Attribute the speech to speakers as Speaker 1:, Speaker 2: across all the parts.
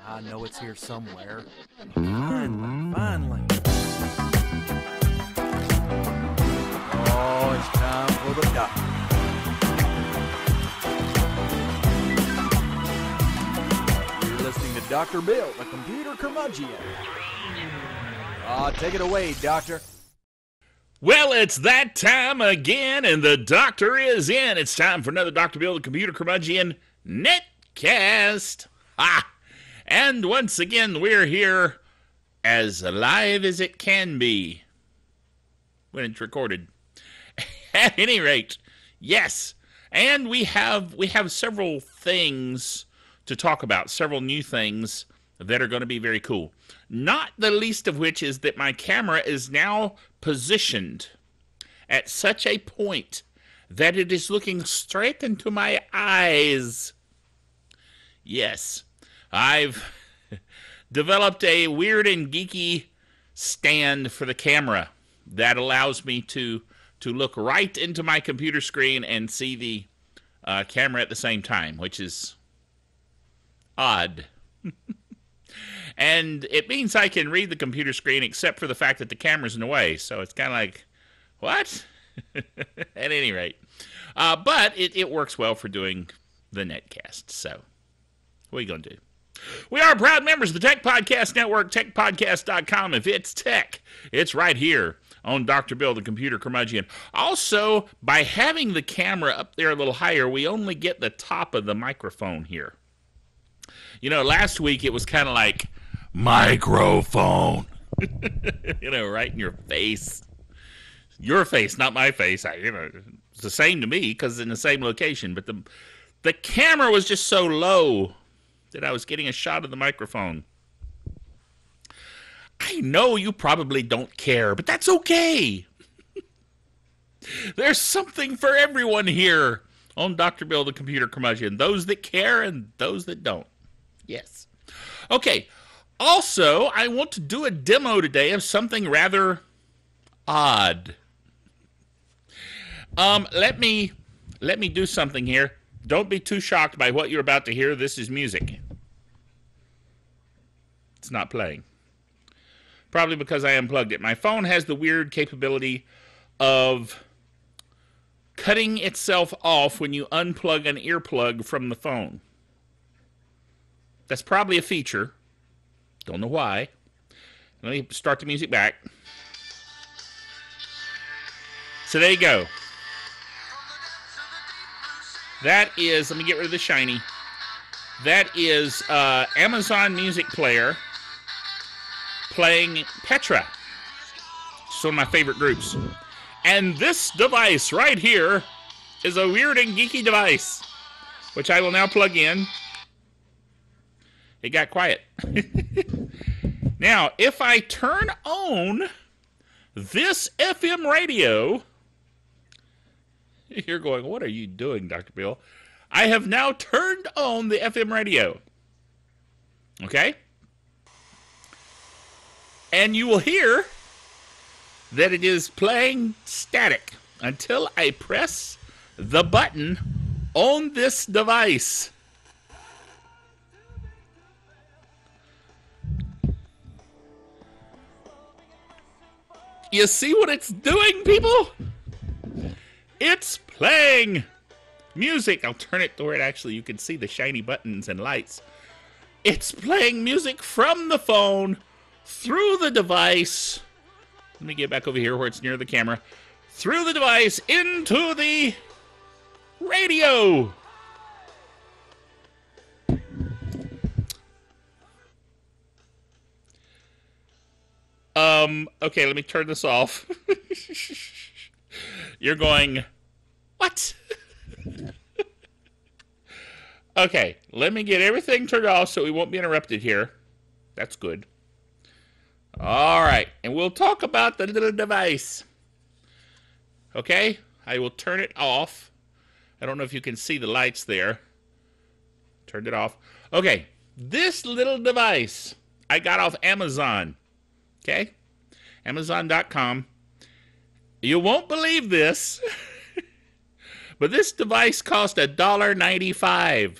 Speaker 1: I know it's here somewhere. Finally. Oh, it's time for the doctor. You're listening to Dr. Bill, the computer curmudgeon. Take it away, Doctor.
Speaker 2: Well, it's that time again, and the doctor is in. It's time for another Dr. Bill, the computer curmudgeon netcast. And once again, we're here as live as it can be when it's recorded. At any rate, yes. And we have several things to talk about, several new things that are going to be very cool. Not the least of which is that my camera is now positioned at such a point that it is looking straight into my eyes. Yes, I've developed a weird and geeky stand for the camera that allows me to look right into my computer screen and see the camera at the same time, which is odd. And it means I can read the computer screen except for the fact that the camera's in the way. So it's kind of like, what? At any rate. But it works well for doing the netcast. So what are you going to do? We are proud members of the Tech Podcast Network, techpodcast.com. If it's tech, it's right here on Dr. Bill, the computer curmudgeon. Also, by having the camera up there a little higher, we only get the top of the microphone here. You know, last week it was kind of like, microphone. Right in your face. Your face, not my face. It's the same to me because it's in the same location. But the camera was just so low that I was getting a shot of the microphone. I know you probably don't care, but that's okay. There's something for everyone here on Dr. Bill, the computer curmudgeon. Those that care and those that don't. Yes. Okay. Also, I want to do a demo today of something rather odd. Let me do something here. Don't be too shocked by what you're about to hear. This is music. It's not playing. Probably because I unplugged it. My phone has the weird capability of cutting itself off when you unplug an earplug from the phone. That's probably a feature. Don't know why. Let me start the music back. So there you go. That is, let me get rid of the shiny. That is Amazon Music Player playing Petra. It's one of my favorite groups. And this device right here is a weird and geeky device, which I will now plug in. It got quiet. Now, if I turn on this FM radio, you're going, what are you doing, Dr. Bill? I have now turned on the FM radio. Okay? And you will hear that it is playing static until I press the button on this device. You see what it's doing, people? It's playing music. I'll turn it to where you can see the shiny buttons and lights. It's playing music from the phone through the device. Let me get back over here where it's near the camera. Through the device into the radio. Okay, let me turn this off. You're going, what? Okay, let me get everything turned off so we won't be interrupted here. That's good. All right, and we'll talk about the little device. Okay, I will turn it off. I don't know if you can see the lights there. Turned it off. Okay, this little device I got off Amazon. Okay, Amazon.com. You won't believe this, but this device cost $1.95.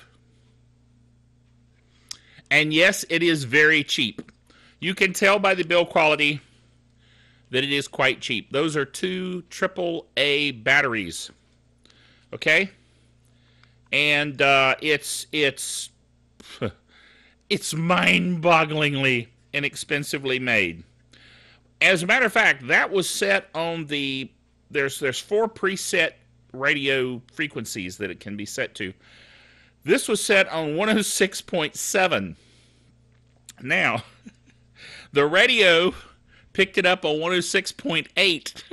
Speaker 2: And yes, it is very cheap. You can tell by the build quality that it is quite cheap. Those are 2 AAA batteries. Okay? And it's mind-bogglingly inexpensively made. As a matter of fact, that was set on the... There's 4 preset radio frequencies that it can be set to. This was set on 106.7. Now, the radio picked it up on 106.8.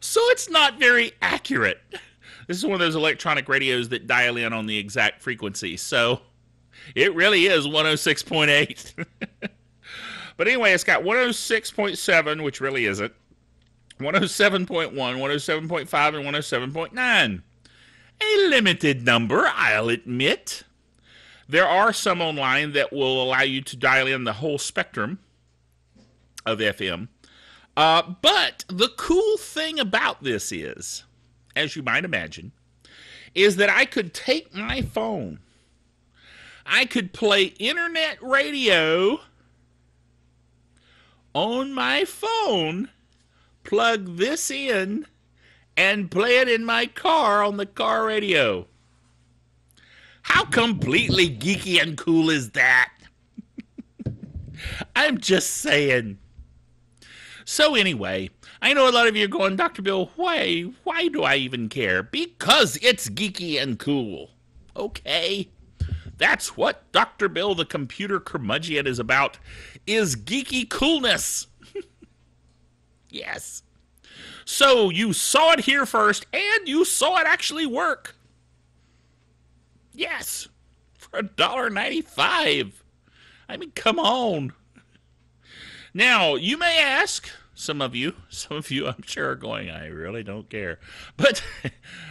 Speaker 2: So it's not very accurate. This is one of those electronic radios that dial in on the exact frequency. So it really is 106.8. But anyway, it's got 106.7, which really isn't. 107.1, 107.5, and 107.9. A limited number, I'll admit. There are some online that will allow you to dial in the whole spectrum of FM. But the cool thing about this is, as you might imagine, is that I could take my phone, I could play internet radio on my phone, plug this in, and play it in my car on the car radio. How completely geeky and cool is that? I'm just saying. So anyway, I know a lot of you are going, Dr. Bill, why do I even care? Because it's geeky and cool. Okay? That's what Dr. Bill, the computer curmudgeon, is about, is geeky coolness. Yes. So you saw it here first, and you saw it actually work. Yes. For $1.95. I mean, come on. Now, you may ask, some of you I'm sure are going, I really don't care. But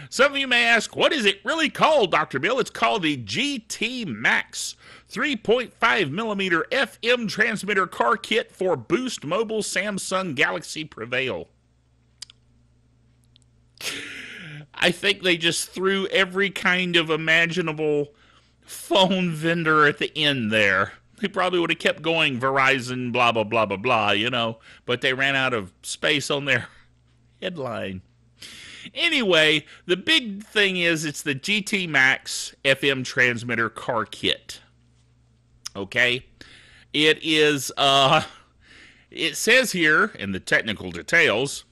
Speaker 2: some of you may ask, what is it really called, Dr. Bill? It's called the GTMax 3.5 millimeter FM transmitter car kit for Boost Mobile Samsung Galaxy Prevail. I think they just threw every kind of imaginable phone vendor at the end there. They probably would have kept going, Verizon, blah, blah, blah, blah, blah, you know. But they ran out of space on their headline. Anyway, the big thing is it's the GTMax FM transmitter car kit. Okay? It is, it says here in the technical details,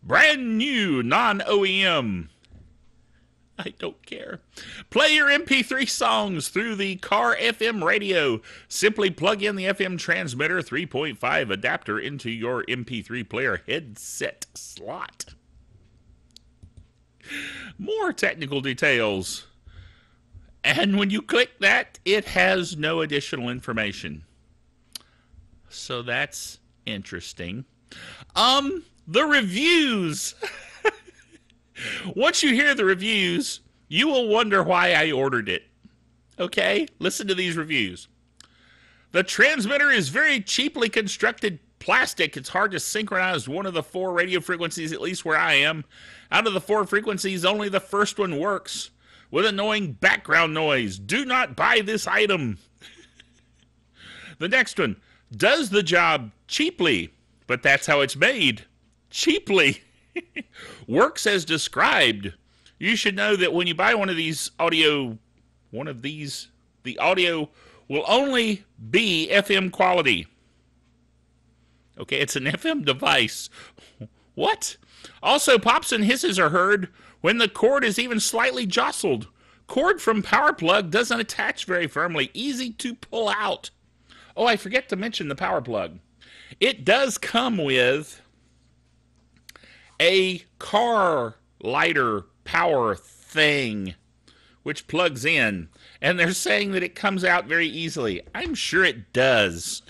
Speaker 2: brand new, non-OEM. I don't care. Play your MP3 songs through the car FM radio. Simply plug in the FM transmitter 3.5 adapter into your MP3 player headset slot. More technical details. And when you click that, it has no additional information. So that's interesting. The reviews. Once you hear the reviews, you will wonder why I ordered it. Okay? Listen to these reviews. The transmitter is very cheaply constructed plastic. It's hard to synchronize one of the 4 radio frequencies, at least where I am. Out of the 4 frequencies, only the first one works, with annoying background noise. Do not buy this item. The next one does the job cheaply, but that's how it's made. Cheaply. Works as described. You should know that when you buy one of these, the audio will only be FM quality. Okay, it's an FM device. What? Also, pops and hisses are heard when the cord is even slightly jostled. Cord from power plug doesn't attach very firmly. Easy to pull out. Oh, I forget to mention the power plug. It does come with a car lighter power thing, which plugs in. And they're saying that it comes out very easily. I'm sure it does.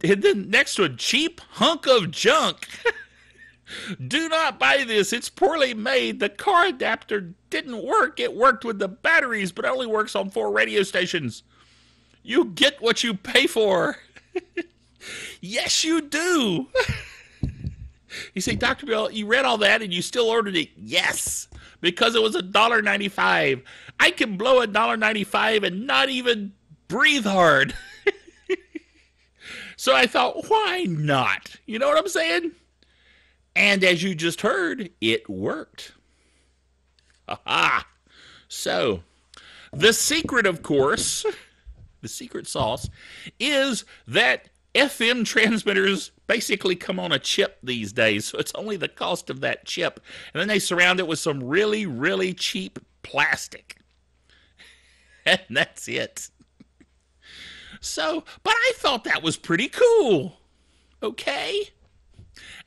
Speaker 2: And then next one, cheap hunk of junk. Do not buy this. It's poorly made. The car adapter didn't work. It worked with the batteries, but only works on 4 radio stations. You get what you pay for. Yes, you do. You say, Dr. Bill, you read all that and you still ordered it? Yes, because it was $1.95. I can blow $1.95 and not even breathe hard. So I thought, why not? You know what I'm saying? And as you just heard, it worked. Aha! So, the secret, of course, the secret sauce, is that FM transmitters basically come on a chip these days. So it's only the cost of that chip. And then they surround it with some really, really cheap plastic. And that's it. So, but I thought that was pretty cool. Okay?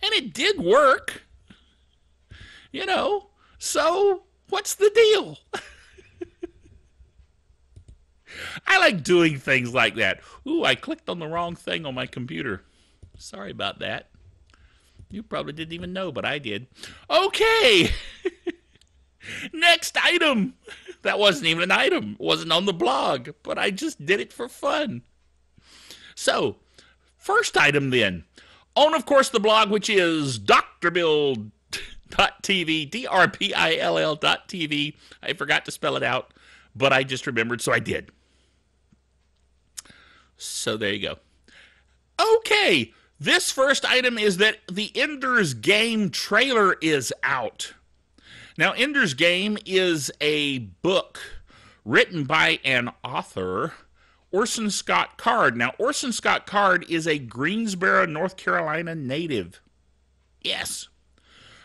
Speaker 2: And it did work. You know, so what's the deal? I like doing things like that. Ooh, I clicked on the wrong thing on my computer. Sorry about that. You probably didn't even know, but I did. Okay. Next item. That wasn't even an item. It wasn't on the blog, but I just did it for fun. So, first item then. On, of course, the blog, which is drbill.tv, drpill.tv. I forgot to spell it out, but I just remembered, so I did. So there you go. Okay, this first item is that the Ender's Game trailer is out. Now, Ender's Game is a book written by an author, Orson Scott Card. Now, Orson Scott Card is a Greensboro, North Carolina native. Yes.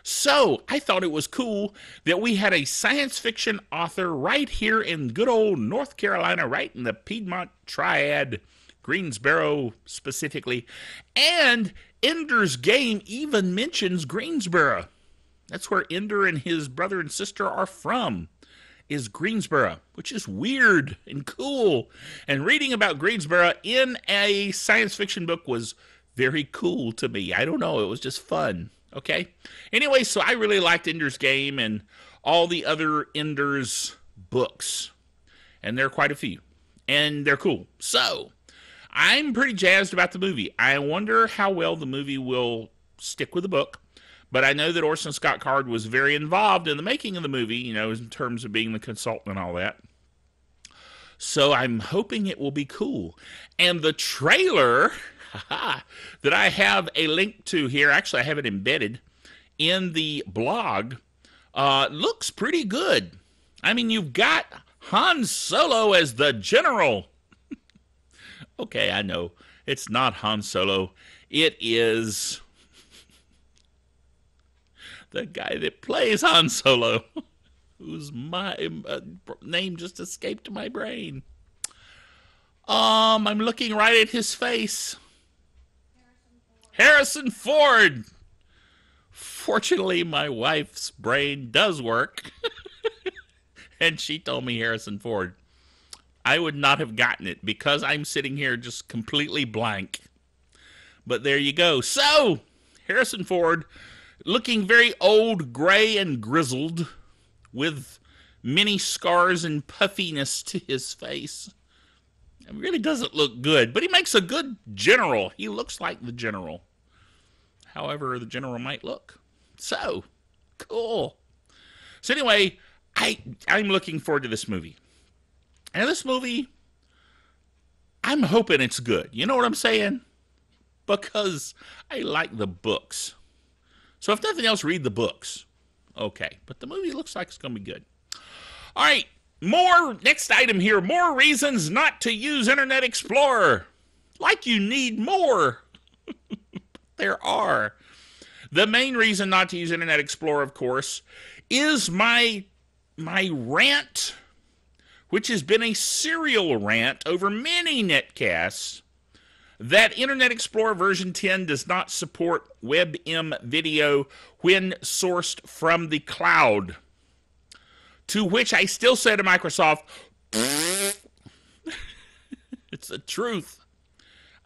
Speaker 2: So, I thought it was cool that we had a science fiction author right here in good old North Carolina, right in the Piedmont Triad, Greensboro specifically. And Ender's Game even mentions Greensboro. That's where Ender and his brother and sister are from, is Greensboro, which is weird and cool. And reading about Greensboro in a science fiction book was very cool to me. I don't know, it was just fun. Okay? Anyway, so I really liked Ender's Game and all the other Ender's books. And there are quite a few. And they're cool. So, I'm pretty jazzed about the movie. I wonder how well the movie will stick with the book. But I know that Orson Scott Card was very involved in the making of the movie, you know, in terms of being the consultant and all that. So I'm hoping it will be cool. And the trailer that I have a link to here, actually I have it embedded in the blog, looks pretty good. I mean, you've got Han Solo as the general. Okay, I know. It's not Han Solo. It is the guy that plays Han Solo, whose name just escaped my brain. I'm looking right at his face. Harrison Ford. Fortunately, my wife's brain does work. And she told me Harrison Ford. I would not have gotten it because I'm sitting here just completely blank. But there you go. So, Harrison Ford, looking very old, gray, and grizzled, with many scars and puffiness to his face. It really doesn't look good, but he makes a good general. He looks like the general. However the general might look. So, cool. So anyway, I'm looking forward to this movie. And this movie, I'm hoping it's good. You know what I'm saying? Because I like the books. So if nothing else, read the books. Okay, but the movie looks like it's going to be good. All right, next item here. More reasons not to use Internet Explorer. Like you need more. There are. The main reason not to use Internet Explorer, of course, is my rant, which has been a serial rant over many netcasts, that Internet Explorer version 10 does not support WebM video when sourced from the cloud. To which I still say to Microsoft, it's the truth.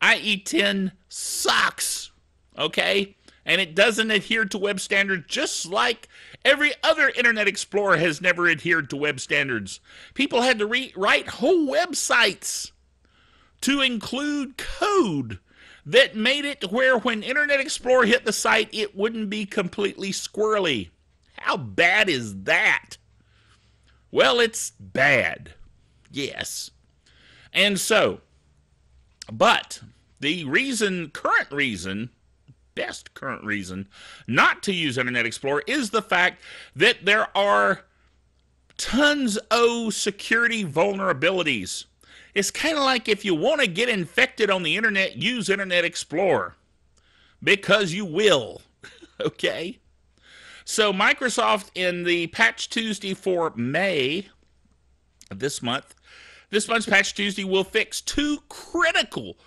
Speaker 2: IE10 sucks, okay? And it doesn't adhere to web standards, just like every other Internet Explorer has never adhered to web standards. People had to write whole websites to include code that made it where when Internet Explorer hit the site, it wouldn't be completely squirrely. How bad is that? Well, it's bad. Yes. And so, but the current reason, best current reason not to use Internet Explorer is the fact that there are tons of security vulnerabilities. It's kind of like if you want to get infected on the internet, use Internet Explorer. Because you will. Okay? So Microsoft in the Patch Tuesday for May of this month's Patch Tuesday will fix two critical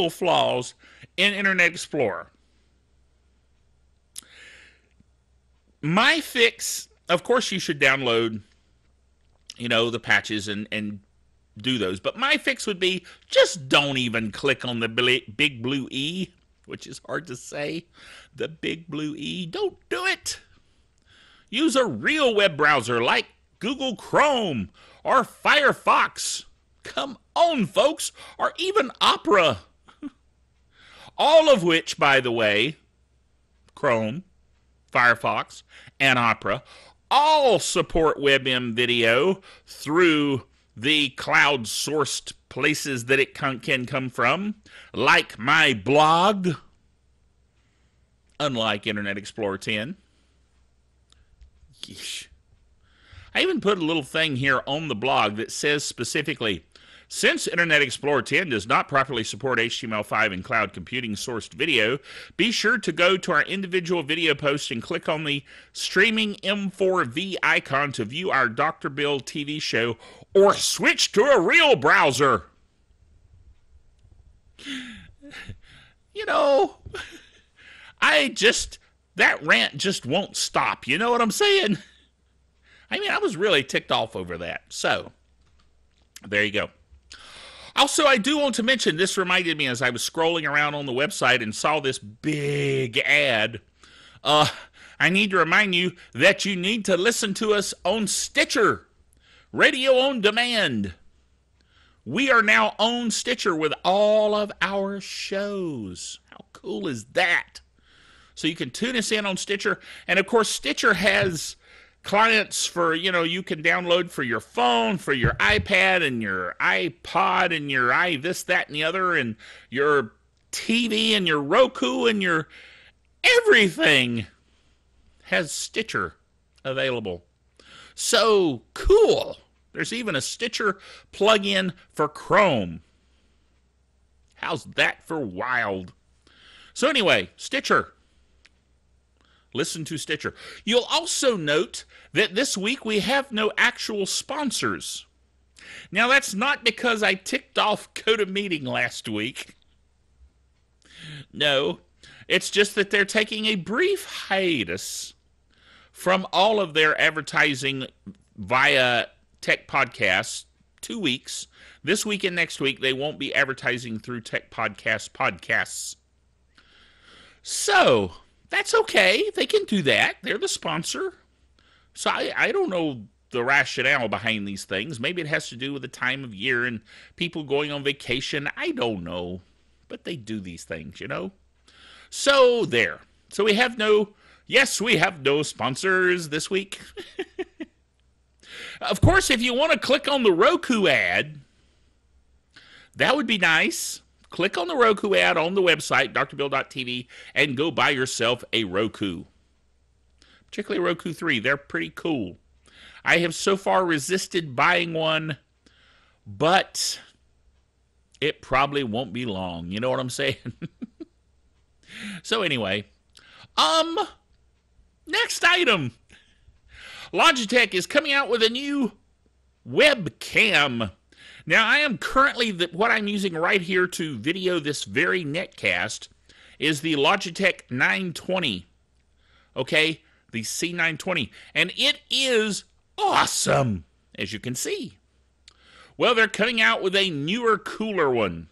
Speaker 2: flaws in Internet Explorer. My fix, of course you should download, the patches and do those. But my fix would be just don't even click on the big blue E, which is hard to say. The big blue E. Don't do it. Use a real web browser like Google Chrome or Firefox. Come on, folks. Or even Opera. All of which, by the way, Chrome, Firefox, and Opera all support WebM video through the cloud-sourced places that it can come from, like my blog, unlike Internet Explorer 10. Yeesh. I even put a little thing here on the blog that says specifically, since Internet Explorer 10 does not properly support HTML5 and cloud computing sourced video, be sure to go to our individual video posts and click on the streaming M4V icon to view our Dr. Bill TV show, or switch to a real browser. That rant just won't stop. You know what I'm saying? I mean, I was really ticked off over that. So, there you go. Also, I do want to mention, this reminded me as I was scrolling around on the website and saw this big ad. I need to remind you that you need to listen to us on Stitcher, Radio on Demand. We are now on Stitcher with all of our shows. How cool is that? So you can tune us in on Stitcher. And, of course, Stitcher has clients for, you can download for your phone, for your iPad and your iPod and your this, that, and the other, and your TV and your Roku and your everything has Stitcher available. So cool. There's even a Stitcher plugin for Chrome. How's that for wild? So anyway, Stitcher. Listen to Stitcher. You'll also note that this week we have no actual sponsors. Now, that's not because I ticked off GoToMeeting last week. No, it's just that they're taking a brief hiatus from all of their advertising via Tech Podcasts, 2 weeks. This week and next week, they won't be advertising through Tech Podcasts. So, that's okay. They can do that. They're the sponsor. So I don't know the rationale behind these things. Maybe it has to do with the time of year and people going on vacation. I don't know. But they do these things, So there. So we have no sponsors this week. Of course, if you want to click on the Roku ad, that would be nice. Click on the Roku ad on the website, drbill.tv, and go buy yourself a Roku. Particularly Roku 3. They're pretty cool. I have so far resisted buying one, but it probably won't be long. You know what I'm saying? So anyway, next item. Logitech is coming out with a new webcam. Now, I am currently, what I'm using right here to video this very netcast is the Logitech 920, okay, the C920, and it is awesome, as you can see. Well, they're coming out with a newer, cooler one,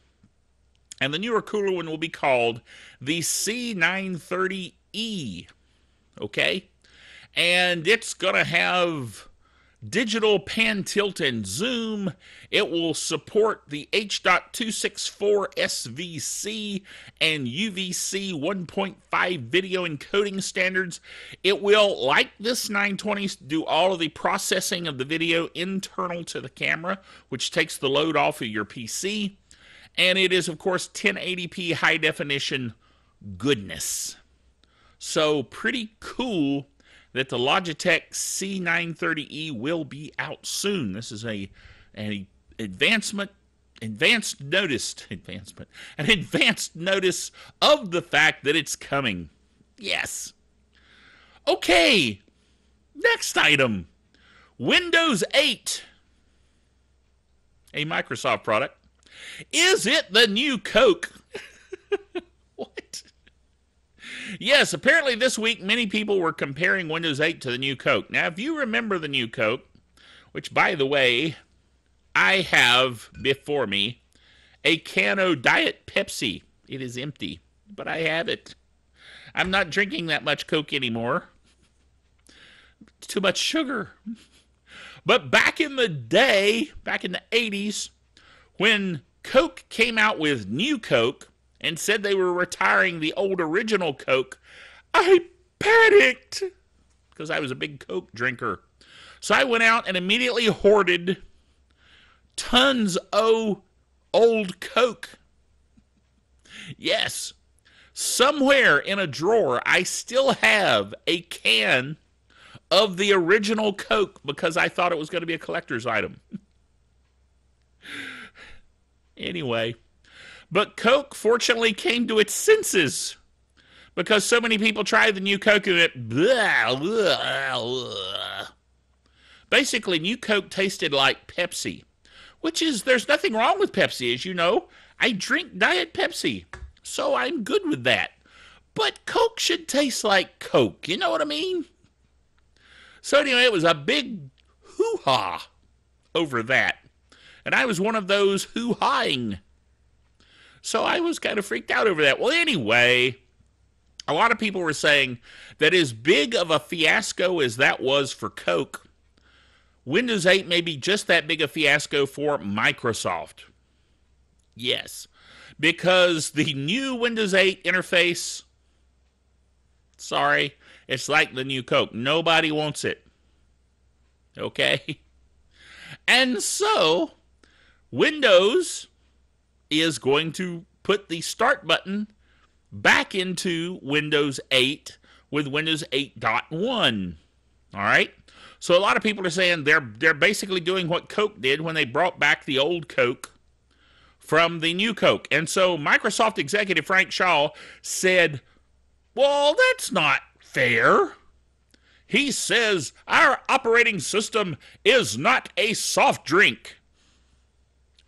Speaker 2: and the newer, cooler one will be called the C930E, okay, and it's going to have digital pan, tilt, and zoom. It will support the H.264 SVC and UVC 1.5 video encoding standards. It will, like this 920, do all of the processing of the video internal to the camera, which takes the load off of your PC. And it is, of course, 1080p high definition goodness. So pretty cool that the Logitech C930E will be out soon. This is an advanced notice of the fact that it's coming. Yes. Okay. Next item. Windows 8. A Microsoft product. Is it the new Coke? What? Yes, apparently this week many people were comparing Windows 8 to the new Coke. Now, if you remember the new Coke, which, by the way, I have before me a can of Diet Pepsi. It is empty, but I have it. I'm not drinking that much Coke anymore. It's too much sugar. But back in the day, back in the 80s, when Coke came out with new Coke, and said they were retiring the old original Coke, I panicked because I was a big Coke drinker. So I went out and immediately hoarded tons of old Coke. Yes, somewhere in a drawer, I still have a can of the original Coke because I thought it was going to be a collector's item. Anyway. But Coke, fortunately, came to its senses because so many people tried the new Coke and it blah, blah, blah. Basically, new Coke tasted like Pepsi, which is, there's nothing wrong with Pepsi. As you know, I drink Diet Pepsi, so I'm good with that. But Coke should taste like Coke, you know what I mean? So anyway, it was a big hoo-ha over that. And I was one of those hoo-haing. So I was kind of freaked out over that. Well, anyway, a lot of people were saying that as big of a fiasco as that was for Coke, Windows 8 may be just that big a fiasco for Microsoft. Yes, because the new Windows 8 interface, sorry, it's like the new Coke. Nobody wants it. Okay? And so, Windows is going to put the start button back into Windows 8 with Windows 8.1. All right? So a lot of people are saying they're basically doing what Coke did when they brought back the old Coke from the new Coke. And so Microsoft executive Frank Shaw said, well, that's not fair. He says our operating system is not a soft drink.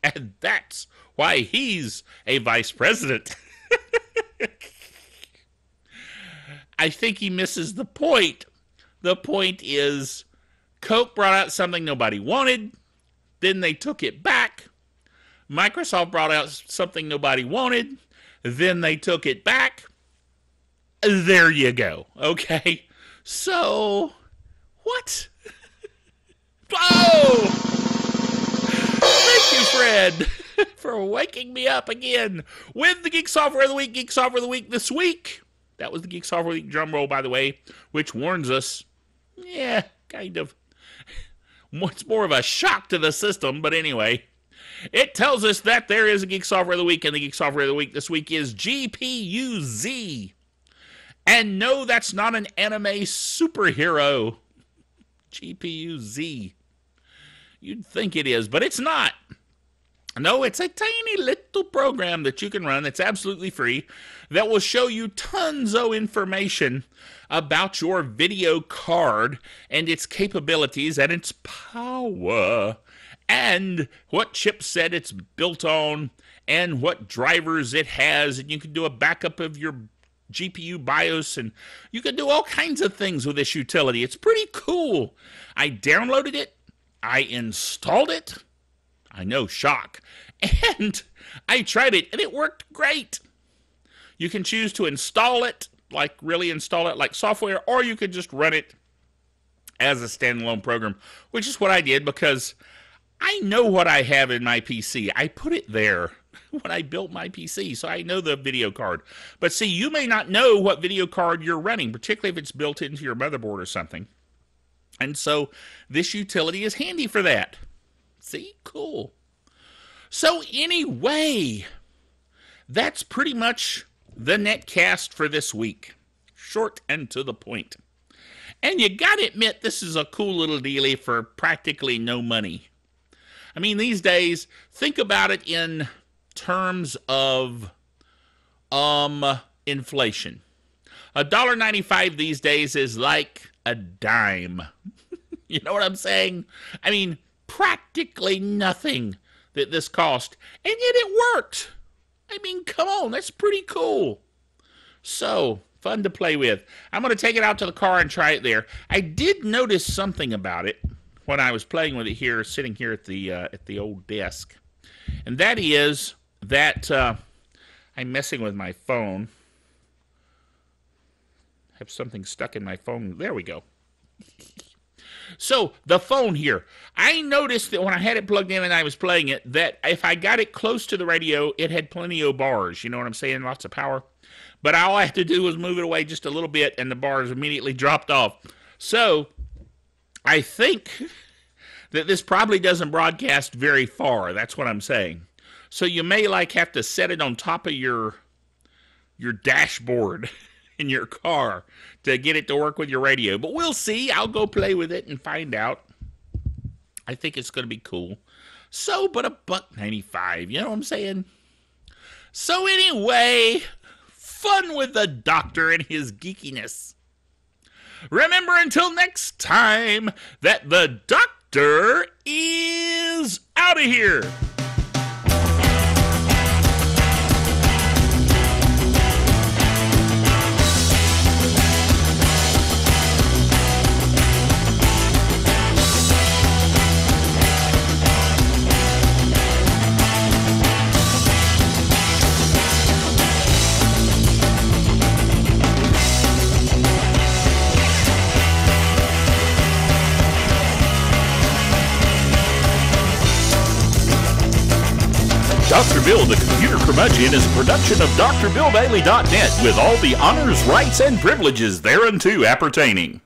Speaker 2: And that's why he's a vice president. I think he misses the point. The point is, Coke brought out something nobody wanted. Then they took it back. Microsoft brought out something nobody wanted. Then they took it back. There you go. Okay. So, what? Oh! Thank you, Fred, for waking me up again with the Geek Software of the Week. Geek Software of the Week this week. That was the Geek Software of the Week drum roll, by the way, which warns us, yeah, kind of. It's more of a shock to the system, but anyway. It tells us that there is a Geek Software of the Week, and the Geek Software of the Week this week is GPU-Z. And no, that's not an anime superhero. GPU-Z. You'd think it is, but it's not. No, it's a tiny little program that you can run that's absolutely free that will show you tons of information about your video card and its capabilities and its power and what chipset it's built on and what drivers it has. And you can do a backup of your GPU BIOS, and you can do all kinds of things with this utility. It's pretty cool. I downloaded it. I installed it. I know, shock. And I tried it, and it worked great. You can choose to install it, like really install it like software, or you could just run it as a standalone program, which is what I did because I know what I have in my PC. I put it there when I built my PC, so I know the video card. But see, you may not know what video card you're running, particularly if it's built into your motherboard or something. And so this utility is handy for that. See? Cool. So anyway, that's pretty much the netcast for this week. Short and to the point. And you gotta admit, this is a cool little dealie for practically no money. I mean, these days, think about it in terms of inflation. $1.95 these days is like a dime. You know what I'm saying? I mean, practically nothing that this cost, and yet it worked. I mean, come on, that's pretty cool. So, fun to play with. I'm going to take it out to the car and try it there. I did notice something about it when I was playing with it here, sitting here at the old desk. And that is that I'm messing with my phone. I have something stuck in my phone. There we go. So, the phone here. I noticed that when I had it plugged in and I was playing it, that if I got it close to the radio, it had plenty of bars. You know what I'm saying? Lots of power. But all I had to do was move it away just a little bit, and the bars immediately dropped off. So, I think that this probably doesn't broadcast very far. That's what I'm saying. So, you may like have to set it on top of your dashboard in your car to get it to work with your radio. But we'll see. I'll go play with it and find out. I think it's going to be cool. So, but $1.95. You know what I'm saying? So anyway, fun with the doctor and his geekiness. Remember, until next time, that the doctor is out of here.
Speaker 1: Dr. Bill, the Computer Curmudgeon, is a production of DrBillDaily.net with all the honors, rights, and privileges thereunto appertaining.